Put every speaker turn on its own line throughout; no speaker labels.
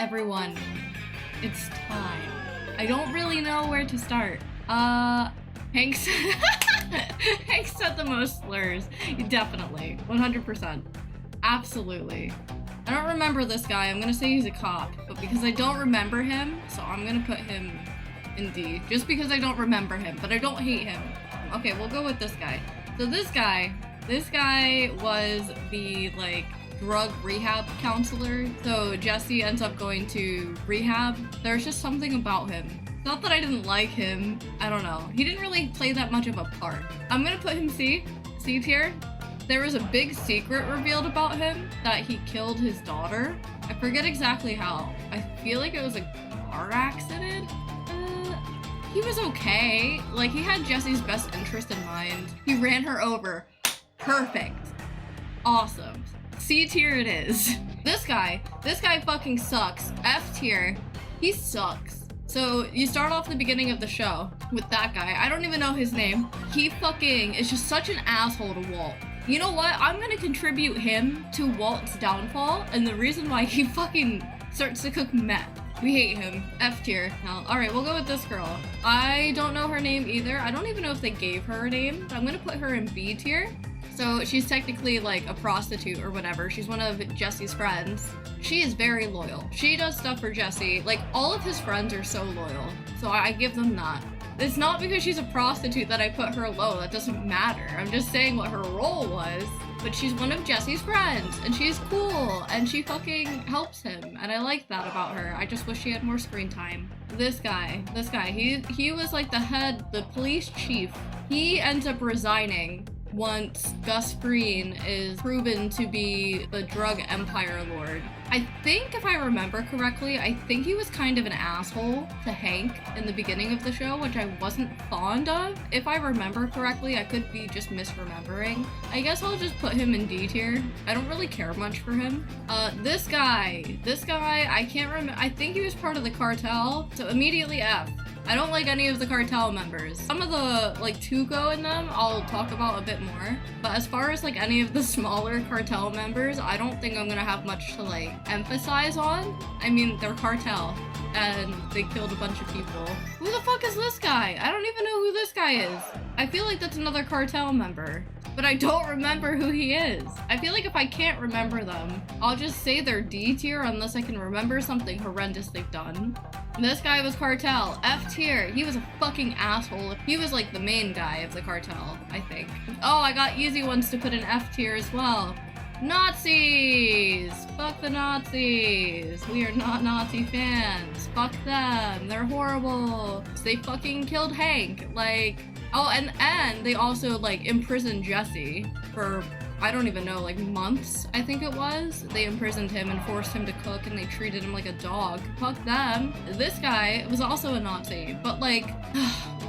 everyone, it's time. I don't really know where to start. Hank's Hank said the most slurs. Definitely. 100%. Absolutely. I don't remember this guy. I'm gonna say he's a cop, but because I don't remember him, so I'm gonna put him in D. Just because I don't remember him, but I don't hate him. Okay, we'll go with this guy. So this guy was the, like, drug rehab counselor. So Jesse ends up going to rehab. There's just something about him. Not that I didn't like him. I don't know. He didn't really play that much of a part. I'm gonna put him C tier. There was a big secret revealed about him that he killed his daughter. I forget exactly how. I feel like it was a car accident. He was okay. Like, he had Jesse's best interest in mind. He ran her over. Perfect. Awesome. C tier it is. This guy fucking sucks. F tier. He sucks. So you start off the beginning of the show with that guy. I don't even know his name. He fucking is just such an asshole to Walt. You know what? I'm gonna contribute him to Walt's downfall, and the reason why he fucking starts to cook meth. We hate him. F tier. Now, alright, we'll go with this girl. I don't know her name either. I don't even know if they gave her a name. So I'm gonna put her in B tier. So she's technically like a prostitute or whatever. She's one of Jesse's friends. She is very loyal. She does stuff for Jesse. Like, all of his friends are so loyal. So I give them that. It's not because she's a prostitute that I put her low. That doesn't matter. I'm just saying what her role was. But she's one of Jesse's friends, and she's cool, and she fucking helps him, and I like that about her. I just wish she had more screen time. This guy, he was like the police chief. He ends up resigning once Gus Green is proven to be the drug empire lord. I think, if I remember correctly, I think he was kind of an asshole to Hank in the beginning of the show, which I wasn't fond of. If I remember correctly, I could be just misremembering. I guess I'll just put him in D tier. I don't really care much for him. This guy, I can't remember. I think he was part of the cartel, so immediately F. I don't like any of the cartel members. Some of the, like, Tuco in them, I'll talk about a bit more. But as far as, like, any of the smaller cartel members, I don't think I'm gonna have much to, like, emphasize on. I mean, they're cartel, and they killed a bunch of people. Who the fuck is this guy? I don't even know who this guy is. I feel like that's another cartel member, but I don't remember who he is. I feel like if I can't remember them, I'll just say they're D tier unless I can remember something horrendous they've done. This guy was cartel. F tier. He was a fucking asshole. He was like the main guy of the cartel, I think. Oh, I got easy ones to put in F tier as well. Nazis! Fuck the Nazis! We are not Nazi fans. Fuck them. They're horrible. They fucking killed Hank. Like, oh, and they also, like, imprisoned Jesse for, I don't even know, like, months, I think it was. They imprisoned him and forced him to cook, and they treated him like a dog. Fuck them. This guy was also a Nazi, but, like,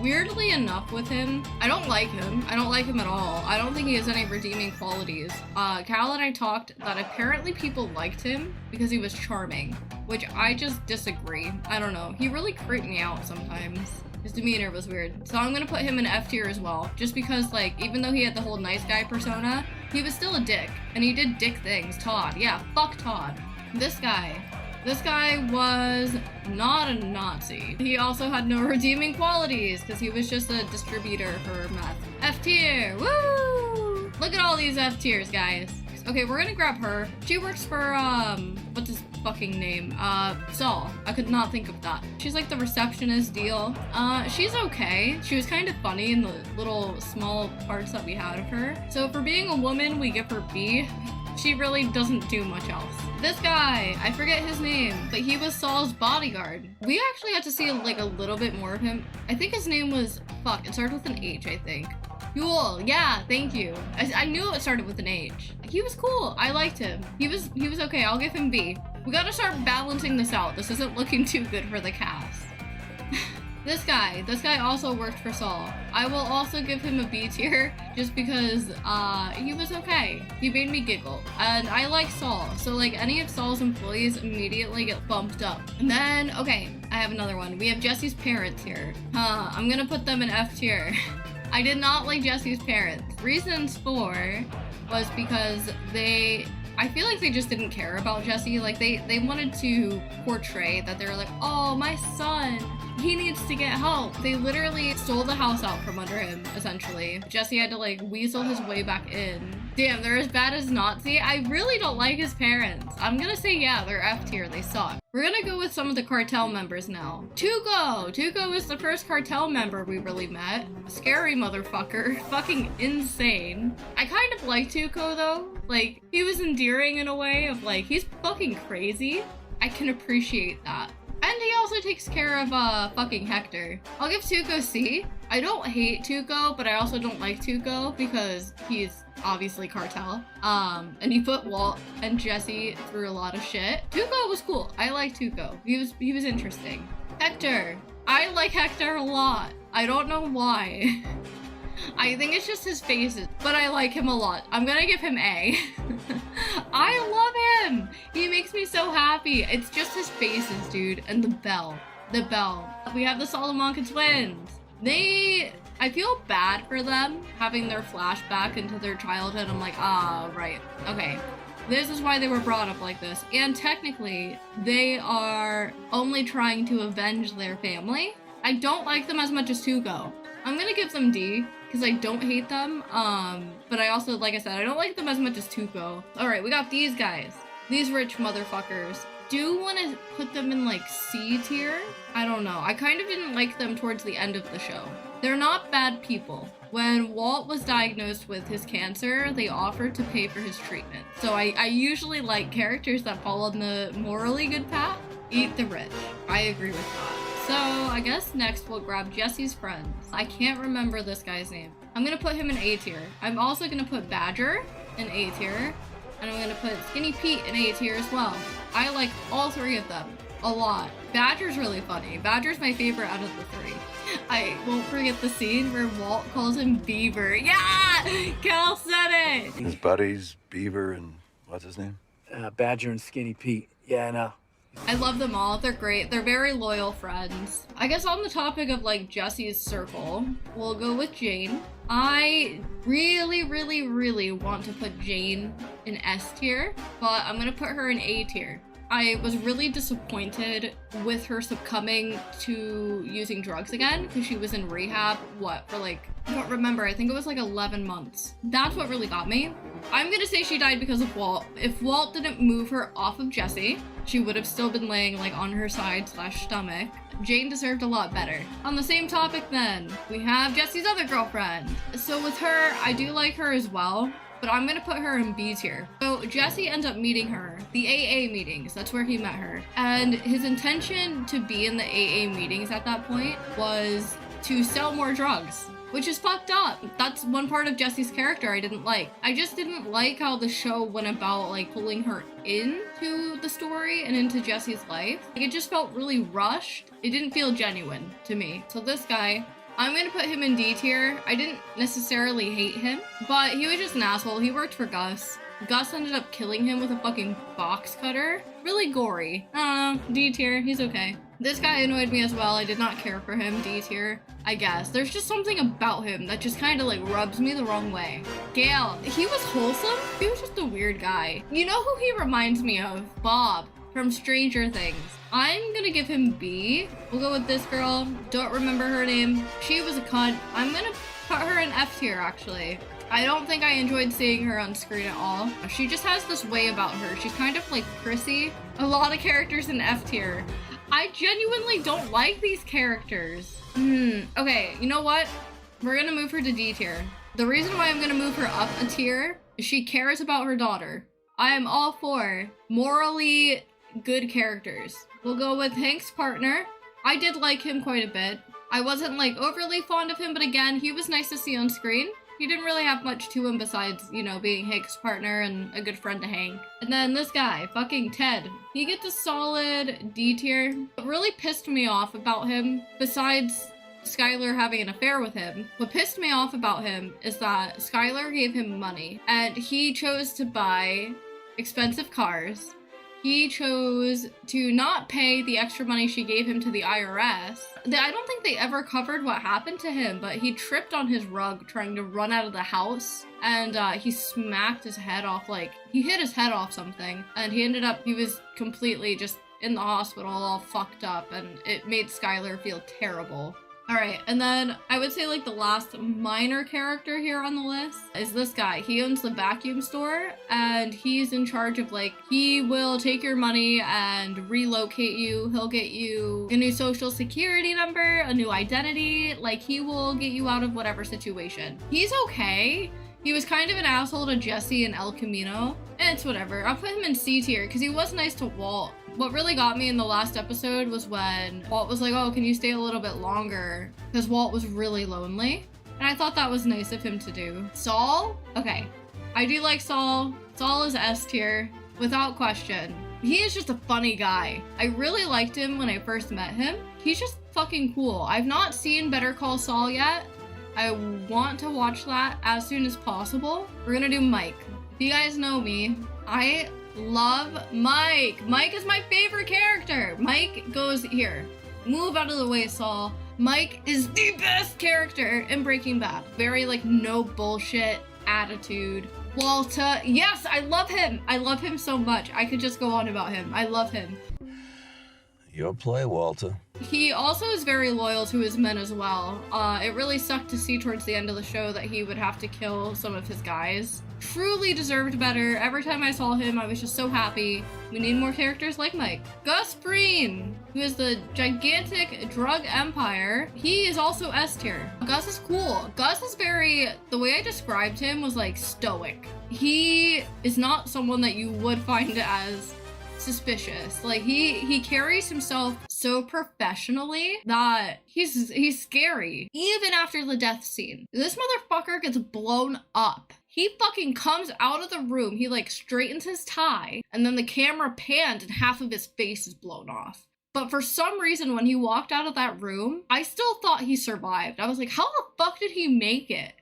weirdly enough with him, I don't like him. I don't like him at all. I don't think he has any redeeming qualities. Cal and I talked that apparently people liked him because he was charming, which I just disagree. I don't know. He really creeped me out sometimes. His demeanor was weird. So I'm gonna put him in F tier as well. Just because, like, even though he had the whole nice guy persona, he was still a dick. And he did dick things. Todd. Yeah, fuck Todd. This guy was not a Nazi. He also had no redeeming qualities because he was just a distributor for meth. F tier. Woo! Look at all these F tiers, guys. Okay, we're gonna grab her. She works for, what's his fucking name? Saul. I could not think of that. She's like the receptionist deal. She's okay. She was kind of funny in the little small parts that we had of her. So for being a woman, we give her B. She really doesn't do much else. This guy, I forget his name, but he was Saul's bodyguard. We actually got to see, like, a little bit more of him. I think his name was, fuck, it started with an H, I think. Yule, yeah, thank you. I knew it started with an H. He was cool. I liked him. He was okay. I'll give him B. We gotta start balancing this out. This isn't looking too good for the cast. This guy also worked for Saul. I will also give him a B tier just because he was okay. He made me giggle. And I like Saul, so like any of Saul's employees immediately get bumped up. And then, okay, I have another one. We have Jesse's parents here. I'm gonna put them in F tier. I did not like Jesse's parents. Reasons for was because they I feel like they just didn't care about Jesse. Like they wanted to portray that they were like, oh, my son, he needs to get help. They literally stole the house out from under him, essentially. Jesse had to like weasel his way back in. Damn, they're as bad as Nazi. I really don't like his parents. I'm gonna say, yeah, they're F tier. They suck. We're gonna go with some of the cartel members now. Tuco! Tuco is the first cartel member we really met. Scary motherfucker. Fucking insane. I kind of like Tuco though. Like, he was endearing in a way of like, he's fucking crazy. I can appreciate that. And he also takes care of fucking Hector. I'll give Tuco C. I don't hate Tuco, but I also don't like Tuco because he's obviously cartel. And he put Walt and Jesse through a lot of shit. Tuco was cool. I like Tuco. He was interesting. Hector. I like Hector a lot. I don't know why. I think it's just his faces, but I like him a lot. I'm gonna give him A. I love him. He makes me so happy. It's just his faces, dude. And the bell. The bell. We have the Salamanca twins. I feel bad for them having their flashback into their childhood. I'm like, ah, right. Okay. This is why they were brought up like this. And technically, they are only trying to avenge their family. I don't like them as much as Tuco. I'm gonna give them D, because I don't hate them. But I also, like I said, I don't like them as much as Tuco. Alright, we got these guys. These rich motherfuckers. Do want to put them in, like, C tier? I don't know. I kind of didn't like them towards the end of the show. They're not bad people. When Walt was diagnosed with his cancer, they offered to pay for his treatment. So I usually like characters that fall on the morally good path. Eat the rich. I agree with that. So I guess next we'll grab Jesse's friends. I can't remember this guy's name. I'm gonna put him in A tier. I'm also gonna put Badger in A tier. And I'm gonna put Skinny Pete in A tier as well. I like all three of them a lot. Badger's really funny. Badger's my favorite out of the three. I won't forget the scene where Walt calls him Beaver. Yeah! Cal said it!
His buddies, Beaver and what's his name?
Badger and Skinny Pete. Yeah, I know.
I love them all. They're great. They're very loyal friends. I guess on the topic of like Jesse's circle, we'll go with Jane. I really want to put Jane in S tier, but I'm gonna put her in A tier. I was really disappointed with her succumbing to using drugs again because she was in rehab, for like, I don't remember, I think it was like 11 months. That's what really got me. I'm gonna say she died because of Walt. If Walt didn't move her off of Jesse, she would have still been laying like on her side / stomach. Jane deserved a lot better. On the same topic then, we have Jesse's other girlfriend. So with her, I do like her as well, but I'm gonna put her in B tier. So Jesse ends up meeting her, the AA meetings, that's where he met her. And his intention to be in the AA meetings at that point was to sell more drugs, which is fucked up. That's one part of Jesse's character I didn't like. I just didn't like how the show went about like pulling her into the story and into Jesse's life. Like, it just felt really rushed. It didn't feel genuine to me. So this guy, I'm gonna put him in D tier. I didn't necessarily hate him, but he was just an asshole. He worked for Gus. Gus ended up killing him with a fucking box cutter. Really gory. I don't know, D tier, he's okay. This guy annoyed me as well. I did not care for him, D tier, I guess. There's just something about him that just kind of like rubs me the wrong way. Gale, he was wholesome. He was just a weird guy. You know who he reminds me of? Bob from Stranger Things. I'm gonna give him B. We'll go with this girl. Don't remember her name. She was a cunt. I'm gonna put her in F tier, actually. I don't think I enjoyed seeing her on screen at all. She just has this way about her. She's kind of like prissy. A lot of characters in F tier. I genuinely don't like these characters. Okay, you know what? We're gonna move her to D tier. The reason why I'm gonna move her up a tier is she cares about her daughter. I am all for morally good characters. We'll go with Hank's partner. I did like him quite a bit. I wasn't like overly fond of him, but again, he was nice to see on screen. He didn't really have much to him besides, you know, being Hank's partner and a good friend to Hank. And then this guy, fucking Ted. He gets a solid D tier. What really pissed me off about him, besides Skylar having an affair with him, what pissed me off about him is that Skylar gave him money and he chose to buy expensive cars. he chose to not pay the extra money she gave him to the IRS. I don't think they ever covered what happened to him, but he tripped on his rug trying to run out of the house, and he smacked his head off, like, he hit his head off something, and he was completely just in the hospital all fucked up, and it made Skylar feel terrible. All right, and then I would say like the last minor character here on the list is this guy. He owns the vacuum store, and he's in charge of, like, he will take your money and relocate you. He'll get you a new social security number, a new identity. Like, he will get you out of whatever situation. He's okay. He was kind of an asshole to Jesse and El Camino. It's whatever. I'll put him in C tier because he was nice to Walt. What really got me in the last episode was when Walt was like, oh, can you stay a little bit longer? Because Walt was really lonely. And I thought that was nice of him to do. Saul? Okay. I do like Saul. Saul is S tier, without question. He is just a funny guy. I really liked him when I first met him. He's just fucking cool. I've not seen Better Call Saul yet. I want to watch that as soon as possible. We're gonna do Mike. If you guys know me, I love Mike. Mike is my favorite character. Mike goes here. Move out of the way, Saul. Mike is the best character in Breaking Bad. Very, like, no bullshit attitude. Walter, yes, I love him. I love him so much. I could just go on about him. I love him.
Your play, Walter.
He also is very loyal to his men as well. It really sucked to see towards the end of the show that he would have to kill some of his guys. Truly deserved better. Every time I saw him, I was just so happy. We need more characters like Mike. Gus Fring, who is the gigantic drug empire. He is also S tier. Gus is cool. Gus is the way I described him was like stoic. He is not someone that you would find as suspicious. Like, he carries himself so professionally that he's scary. Even after the death scene, this motherfucker gets blown up. He fucking comes out of the room, he like straightens his tie, and then the camera pans and half of his face is blown off. But for some reason, when he walked out of that room, I still thought he survived. I was like, how the fuck did he make it?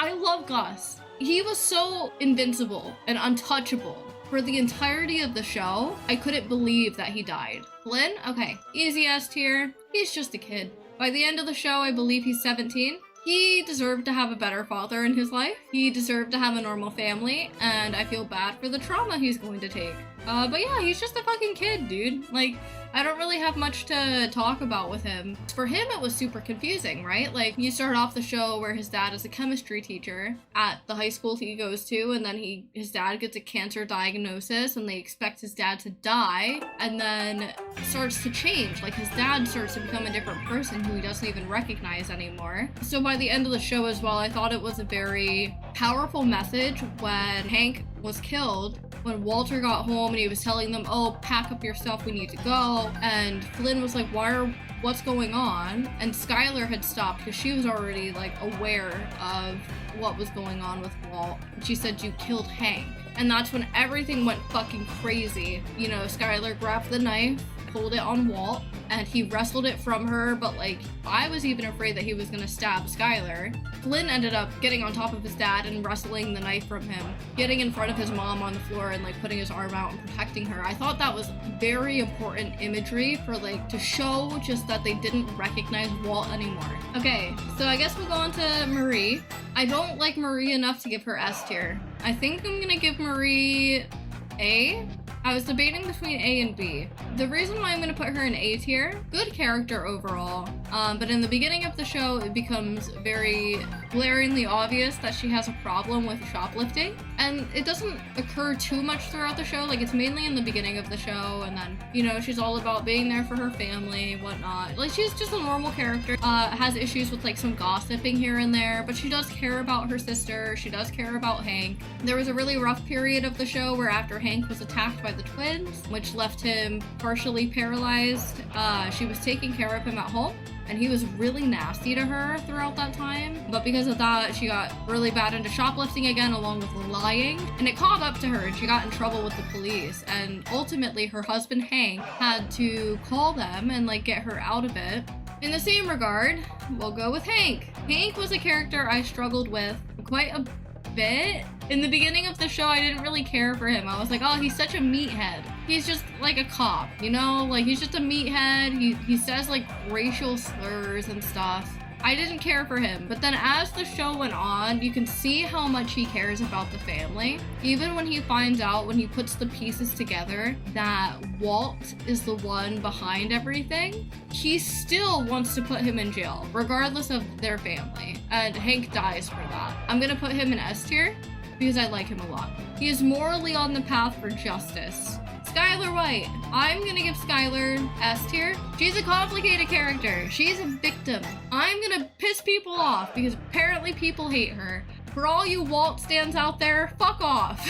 I love Gus. He was so invincible and untouchable for the entirety of the show. I couldn't believe that he died. Flynn? Okay, easy S tier. He's just a kid. By the end of the show, I believe he's 17. He deserved to have a better father in his life. He deserved to have a normal family, and I feel bad for the trauma he's going to take. But yeah, he's just a fucking kid, dude. Like, I don't really have much to talk about with him. For him, it was super confusing, right? Like, you start off the show where his dad is a chemistry teacher at the high school he goes to, and then his dad gets a cancer diagnosis, and they expect his dad to die, and then it starts to change. Like, his dad starts to become a different person who he doesn't even recognize anymore. So by the end of the show as well, I thought it was a very powerful message when Hank was killed. When Walter got home and he was telling them, oh, pack up your stuff, we need to go. And Flynn was like, what's going on? And Skylar had stopped because she was already like aware of what was going on with Walt. And she said, you killed Hank. And that's when everything went fucking crazy. You know, Skylar grabbed the knife, pulled it on Walt, and he wrestled it from her, but like, I was even afraid that he was gonna stab Skylar. Flynn ended up getting on top of his dad and wrestling the knife from him, getting in front of his mom on the floor and like putting his arm out and protecting her. I thought that was very important imagery for like, to show just that they didn't recognize Walt anymore. Okay, so I guess we'll go on to Marie. I don't like Marie enough to give her S tier. I think I'm gonna give Marie A. I was debating between A and B. The reason why I'm going to put her in A tier, good character overall, but in the beginning of the show, it becomes very glaringly obvious that she has a problem with shoplifting. And it doesn't occur too much throughout the show, like it's mainly in the beginning of the show, and then, you know, she's all about being there for her family, whatnot. Like, she's just a normal character, has issues with like some gossiping here and there, but she does care about her sister, she does care about Hank. There was a really rough period of the show where after Hank was attacked by the twins, which left him partially paralyzed, she was taking care of him at home. and he was really nasty to her throughout that time. But because of that, she got really bad into shoplifting again, along with lying, and it caught up to her and she got in trouble with the police. And ultimately her husband Hank had to call them and like get her out of it. In the same regard, we'll go with Hank. Hank was a character I struggled with quite a bit. In the beginning of the show, I didn't really care for him. I was like, oh, he's such a meathead. He's just like a cop, you know? Like, he's just a meathead. He says like racial slurs and stuff. I didn't care for him, but then as the show went on, you can see how much he cares about the family. Even when he finds out, when he puts the pieces together, that Walt is the one behind everything, he still wants to put him in jail, regardless of their family. And Hank dies for that. I'm gonna put him in S tier because I like him a lot. He is morally on the path for justice. Skylar White. I'm gonna give Skylar S tier. She's a complicated character. She's a victim. I'm gonna piss people off because apparently people hate her. For all you Walt stands out there, fuck off.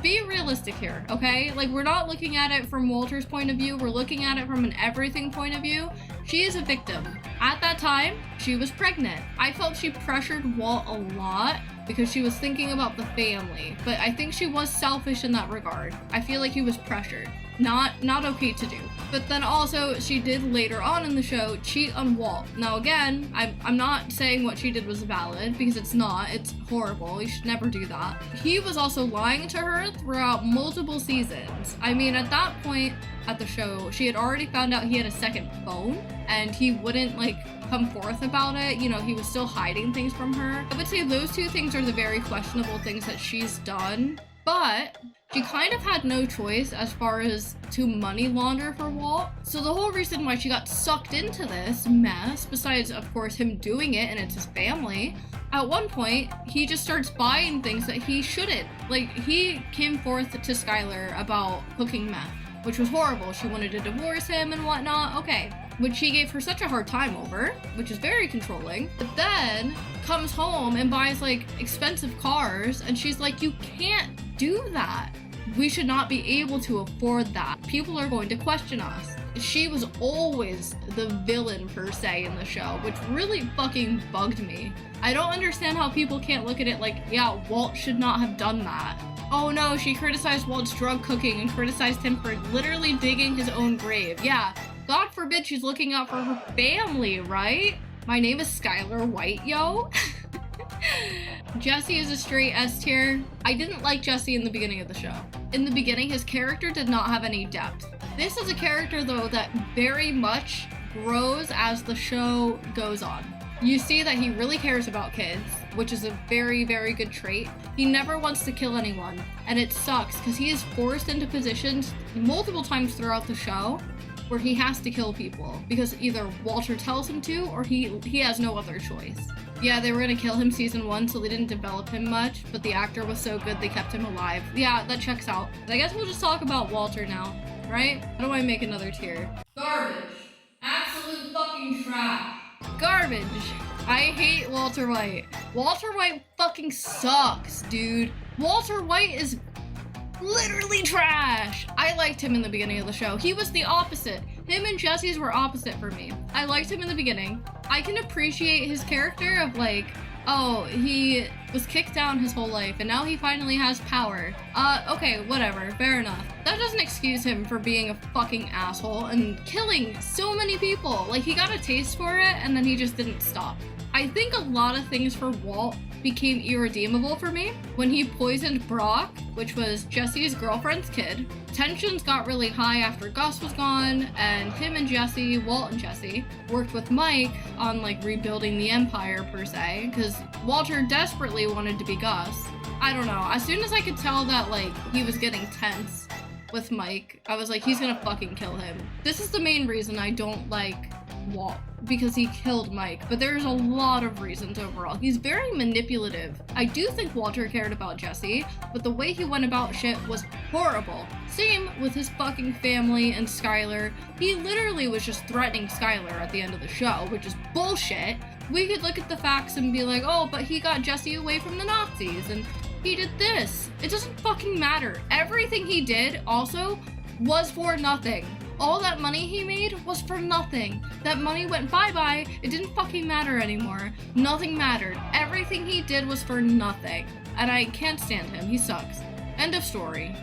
Be realistic here, okay? Like, we're not looking at it from Walter's point of view. We're looking at it from an everything point of view. She is a victim. At that time, she was pregnant. I felt she pressured Walt a lot because she was thinking about the family, but I think she was selfish in that regard. I feel like he was pressured. Not okay to do. But then also, she did later on in the show cheat on Walt. Now again, I'm not saying what she did was valid, because it's not. It's horrible. You should never do that. He was also lying to her throughout multiple seasons. I mean, at that point at the show, she had already found out he had a second phone, and he wouldn't like come forth about it. You know, he was still hiding things from her. I would say those two things are the very questionable things that she's done. But she kind of had no choice as far as to money launder for Walt. So the whole reason why she got sucked into this mess, besides of course him doing it and it's his family, at one point he just starts buying things that he shouldn't. Like, he came forth to Skylar about cooking meth, which was horrible. She wanted to divorce him and whatnot. Okay, which he gave her such a hard time over, which is very controlling. But then comes home and buys like expensive cars, and she's like, you can't do that. We should not be able to afford that. People are going to question us. She was always the villain per se in the show, which really fucking bugged me. I don't understand how people can't look at it like, yeah, Walt should not have done that. Oh no, she criticized Walt's drug cooking and criticized him for literally digging his own grave. Yeah, God forbid she's looking out for her family, right? My name is Skylar White, yo. Jesse is a straight S tier. I didn't like Jesse in the beginning of the show. In the beginning, his character did not have any depth. This is a character, though, that very much grows as the show goes on. You see that he really cares about kids, which is a very, very good trait. He never wants to kill anyone, and it sucks because he is forced into positions multiple times throughout the show where he has to kill people because either Walter tells him to or he has no other choice. Yeah, they were gonna kill him season 1, so they didn't develop him much, but the actor was so good they kept him alive. Yeah, that checks out. I guess we'll just talk about Walter now, right? How do I make another tier? Garbage. Absolute fucking trash. Garbage. I hate Walter White. Walter White fucking sucks, dude. Walter White is literally trash. I liked him in the beginning of the show. He was the opposite. Him and Jesse's were opposite for me. I liked him in the beginning. I can appreciate his character of like, oh, he was kicked down his whole life and now he finally has power. Okay, whatever, fair enough. That doesn't excuse him for being a fucking asshole and killing so many people. Like, he got a taste for it and then he just didn't stop. I think a lot of things for Walt became irredeemable for me when he poisoned Brock, which was Jesse's girlfriend's kid. Tensions got really high after Gus was gone, and him and Jesse, Walt and Jesse, worked with Mike on like rebuilding the empire per se, because Walter desperately wanted to be Gus. I don't know, as soon as I could tell that like he was getting tense with Mike, I was like, he's gonna fucking kill him. This is the main reason I don't like Walt, because he killed Mike, but there's a lot of reasons overall. He's very manipulative. I do think Walter cared about Jesse, but the way he went about shit was horrible. Same with his fucking family and Skylar. He literally was just threatening Skylar at the end of the show, which is bullshit. We could look at the facts and be like, oh, but he got Jesse away from the Nazis, and he did this. It doesn't fucking matter. Everything he did also was for nothing. All that money he made was for nothing. That money went bye-bye. It didn't fucking matter anymore. Nothing mattered. Everything he did was for nothing. And I can't stand him. He sucks. End of story.